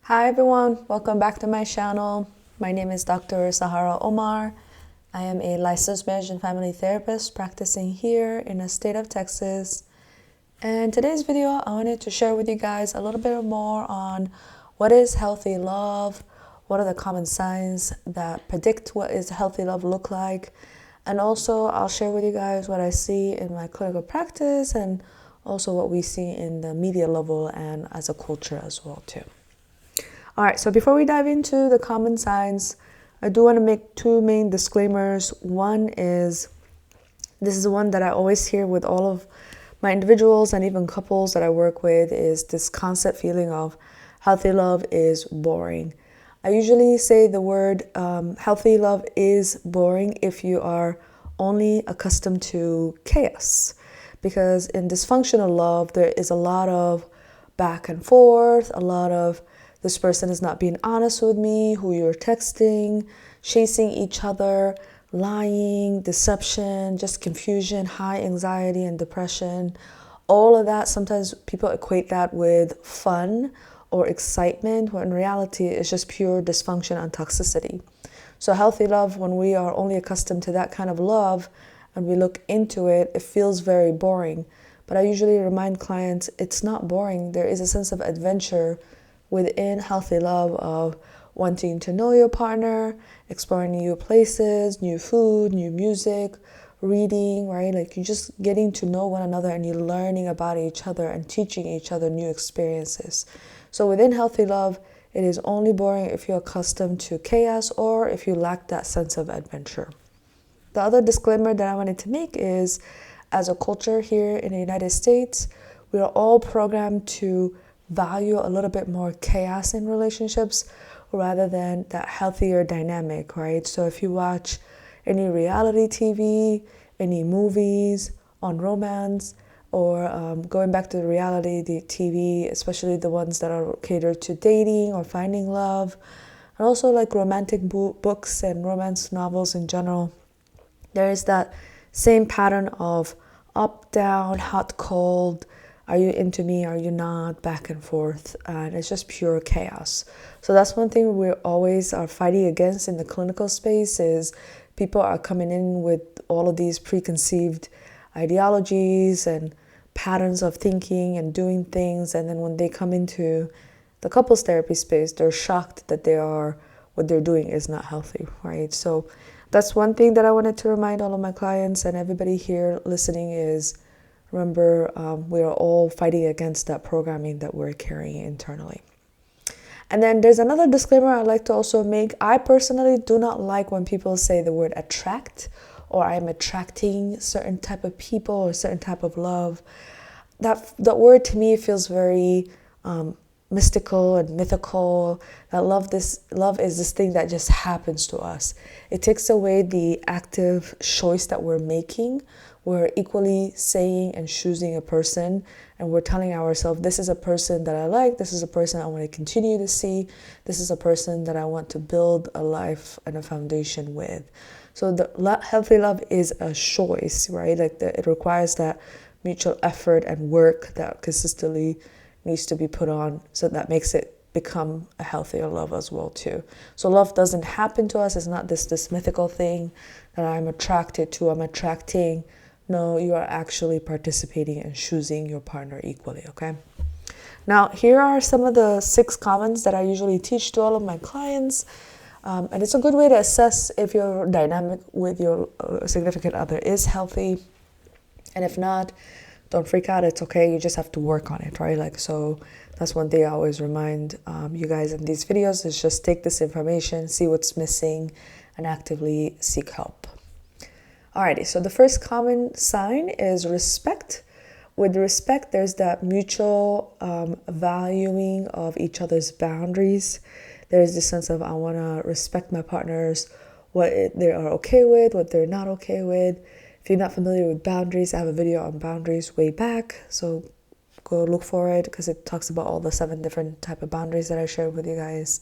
Hi everyone, welcome back to my channel. My name is Dr. Sahara Omar. I am a licensed marriage and family therapist practicing here in the state of Texas. And today's video, I wanted to share with you guys a little bit more on what is healthy love, what are the common signs that predict what is healthy love look like, and also I'll share with you guys what I see in my clinical practice and also what we see in the media level and as a culture as well too. All right, so before we dive into the common signs, I do want to make two main disclaimers. One is, this is the one that I always hear with all of my individuals and even couples that I work with, is this constant feeling of healthy love is boring. I usually say the word healthy love is boring if you are only accustomed to chaos. Because in dysfunctional love, there is a lot of back and forth, a lot of this person is not being honest with me, who you're texting, chasing each other, lying, deception, just confusion, high anxiety and depression. All of that, sometimes people equate that with fun or excitement, when in reality it's just pure dysfunction and toxicity. So healthy love, when we are only accustomed to that kind of love and we look into it, it feels very boring. But I usually remind clients it's not boring. There is a sense of adventure within healthy love of wanting to know your partner, exploring new places, new food, new music, reading, right? Like you're just getting to know one another and you're learning about each other and teaching each other new experiences. So within healthy love, it is only boring if you're accustomed to chaos or if you lack that sense of adventure. The other disclaimer that I wanted to make is, as a culture here in the United States, we are all programmed to value a little bit more chaos in relationships rather than that healthier dynamic, right? So if you watch any reality TV, any movies on romance, or going back to the reality the TV, especially the ones that are catered to dating or finding love, and also like romantic books and romance novels in general, there is that same pattern of up, down, hot, cold, are you into me, are you not, back and forth, and it's just pure chaos. So that's one thing we always are fighting against in the clinical space, is people are coming in with all of these preconceived ideologies and patterns of thinking and doing things, and then when they come into the couples therapy space, they're shocked that what they're doing is not healthy, right? So that's one thing that I wanted to remind all of my clients and everybody here listening is, remember, we are all fighting against that programming that we're carrying internally. And then there's another disclaimer I'd like to also make. I personally do not like when people say the word attract, or I'm attracting certain type of people or certain type of love. That word to me feels very mystical and mythical. That love is this thing that just happens to us. It takes away the active choice that we're making. We're equally saying and choosing a person, and we're telling ourselves, this is a person that I like, this is a person I want to continue to see, this is a person that I want to build a life and a foundation with. So the healthy love is a choice, right? Like it requires that mutual effort and work that consistently needs to be put on, so that makes it become a healthier love as well too. So love doesn't happen to us. It's not this mythical thing that I'm attracted to, I'm attracting. No, you are actually participating and choosing your partner equally, okay? Now, here are some of the 6 comments that I usually teach to all of my clients. And it's a good way to assess if your dynamic with your significant other is healthy. And if not, don't freak out. It's okay. You just have to work on it, right? Like, so that's one thing I always remind you guys in these videos, is just take this information, see what's missing, and actively seek help. Alrighty, so the first common sign is respect. With respect, there's that mutual valuing of each other's boundaries. There's this sense of, I want to respect my partners, what they are okay with, what they're not okay with. If you're not familiar with boundaries, I have a video on boundaries way back, so go look for it, because it talks about all the 7 different type of boundaries that I shared with you guys.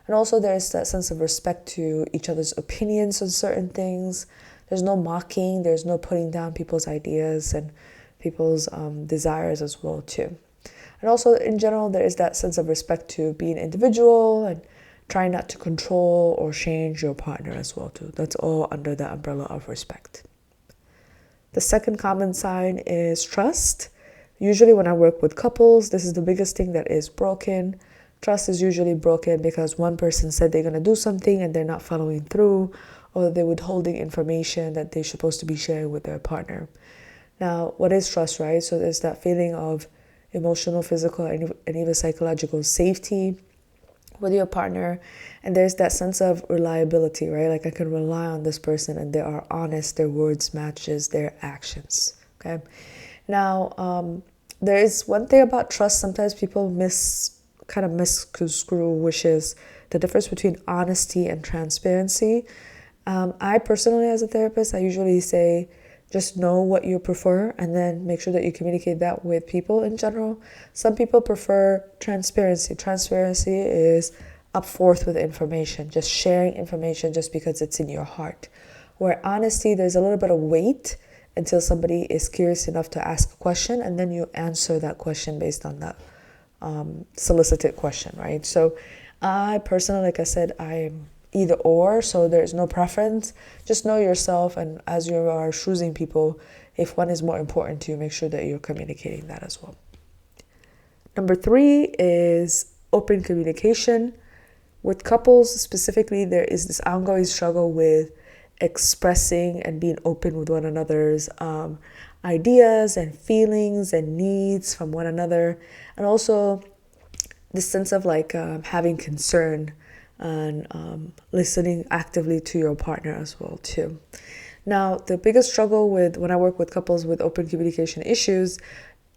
And also there's that sense of respect to each other's opinions on certain things. There's no mocking, there's no putting down people's ideas and people's desires as well too. And also, in general, there is that sense of respect to be an individual and try not to control or change your partner as well too. That's all under the umbrella of respect. The second common sign is trust. Usually when I work with couples, this is the biggest thing that is broken. Trust is usually broken because one person said they're going to do something and they're not following through, or they're withholding information that they're supposed to be sharing with their partner. Now, what is trust, right? So there's that feeling of emotional, physical, and even psychological safety with your partner, and there's that sense of reliability, right? Like I can rely on this person and they are honest, their words matches their actions. Okay. Now, there is one thing about trust. Sometimes people misconstrue, which is the difference between honesty and transparency. I personally, as a therapist, I usually say just know what you prefer and then make sure that you communicate that with people in general. Some people prefer transparency. Transparency is up forth with information, just sharing information just because it's in your heart. Where honesty, there's a little bit of wait until somebody is curious enough to ask a question, and then you answer that question based on that solicited question, right? So I personally, like I said, I'm either or, so there's no preference. Just know yourself, and as you are choosing people, if one is more important to you, make sure that you're communicating that as well. Number 3 is open communication. With couples specifically, there is this ongoing struggle with expressing and being open with one another's ideas and feelings and needs from one another, and also this sense of having concern and listening actively to your partner as well too. Now, the biggest struggle with when I work with couples with open communication issues,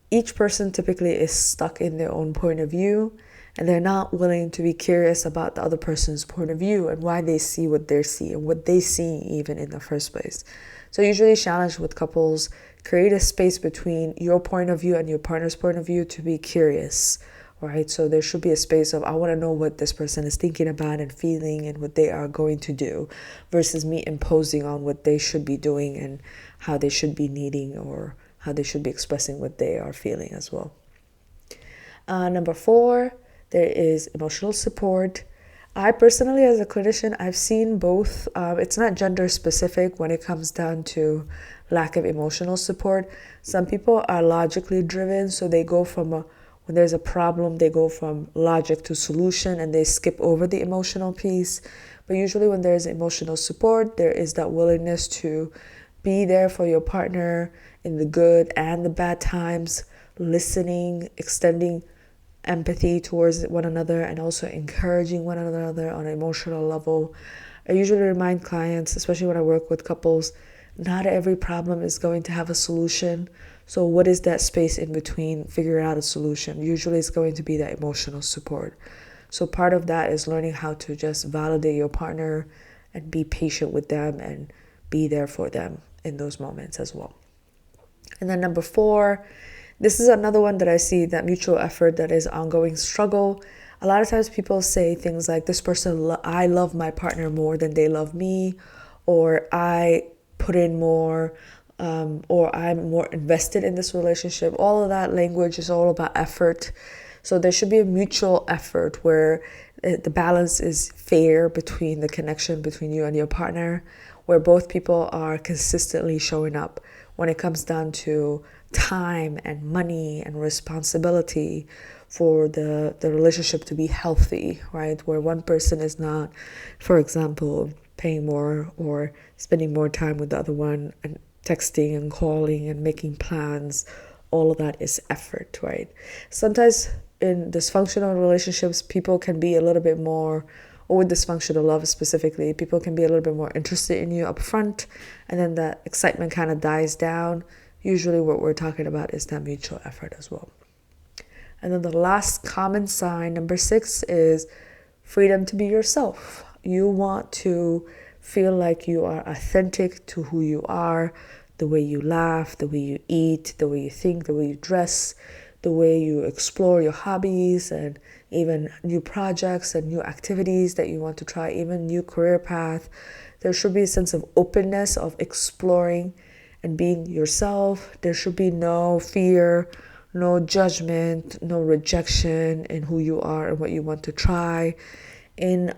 each person typically is stuck in their own point of view, and they're not willing to be curious about the other person's point of view and why they see what they see and what they see even in the first place. So usually challenge with couples, create a space between your point of view and your partner's point of view to be curious, right? So there should be a space of, I want to know what this person is thinking about and feeling and what they are going to do, versus me imposing on what they should be doing and how they should be needing or how they should be expressing what they are feeling as well. Number 4, there is emotional support. I personally, as a clinician, I've seen both. It's not gender specific when it comes down to lack of emotional support. Some people are logically driven, so they go from when there's a problem, they go from logic to solution and they skip over the emotional piece. But usually when there's emotional support, there is that willingness to be there for your partner in the good and the bad times, listening, extending empathy towards one another, and also encouraging one another on an emotional level. I usually remind clients, especially when I work with couples, not every problem is going to have a solution. So what is that space in between figuring out a solution? Usually it's going to be that emotional support. So part of that is learning how to just validate your partner and be patient with them and be there for them in those moments as well. And then number 4, this is another one that I see, that mutual effort that is ongoing struggle. A lot of times people say things like, this person, I love my partner more than they love me, or I put in more, or I'm more invested in this relationship. All of that language is all about effort. So there should be a mutual effort where the balance is fair between the connection between you and your partner, where both people are consistently showing up when it comes down to time and money and responsibility for the relationship to be healthy, right? Where one person is not, for example, paying more or spending more time with the other one and texting and calling and making plans. All of that is effort, right? Sometimes in dysfunctional relationships, people can be a little bit more, or with dysfunctional love specifically, people can be a little bit more interested in you up front, and then that excitement kind of dies down. Usually what we're talking about is that mutual effort as well. And then the last common sign, number 6, is freedom to be yourself. You want to feel like you are authentic to who you are, the way you laugh, the way you eat, the way you think, the way you dress, the way you explore your hobbies and even new projects and new activities that you want to try, even new career path. There should be a sense of openness of exploring and being yourself. There should be no fear, no judgment, no rejection in who you are and what you want to try. In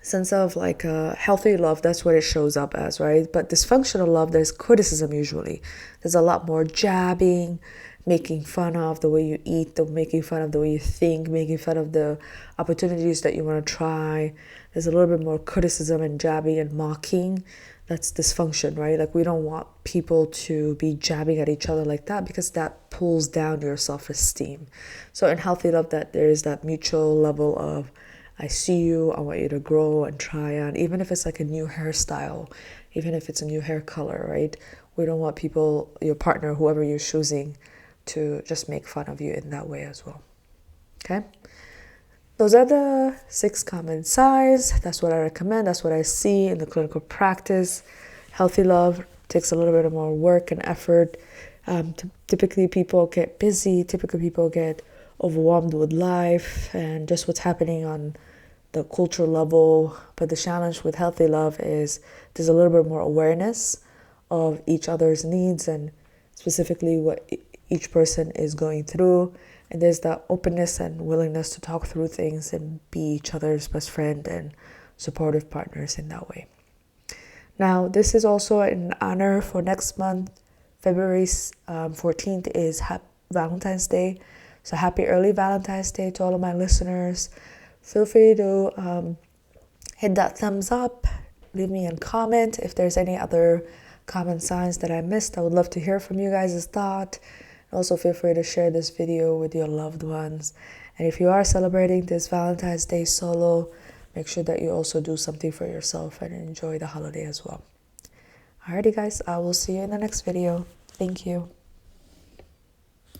sense of like a healthy love, that's what it shows up as, right? But dysfunctional love, there's criticism usually. There's a lot more jabbing, making fun of the way you eat, making fun of the way you think, making fun of the opportunities that you want to try. There's a little bit more criticism and jabbing and mocking. That's dysfunction, right? Like we don't want people to be jabbing at each other like that because that pulls down your self-esteem. So in healthy love, that there is that mutual level of I see you, I want you to grow and try on, even if it's like a new hairstyle, even if it's a new hair color, right? We don't want people, your partner, whoever you're choosing, to just make fun of you in that way as well. Okay? Those are the 6 common signs. That's what I recommend. That's what I see in the clinical practice. Healthy love takes a little bit more work and effort. Typically, people get busy. Typically, people get overwhelmed with life and just what's happening on the cultural level. But the challenge with healthy love is there's a little bit more awareness of each other's needs and specifically what each person is going through. And there's that openness and willingness to talk through things and be each other's best friend and supportive partners in that way. Now, this is also an honor for next month. February 14th is Valentine's Day. So happy early Valentine's Day to all of my listeners. Feel free to hit that thumbs up, leave me a comment if there's any other common signs that I missed. I would love to hear from you guys' thought. Also feel free to share this video with your loved ones. And if you are celebrating this Valentine's Day solo, make sure that you also do something for yourself and enjoy the holiday as well. Alrighty guys, I will see you in the next video. Thank you.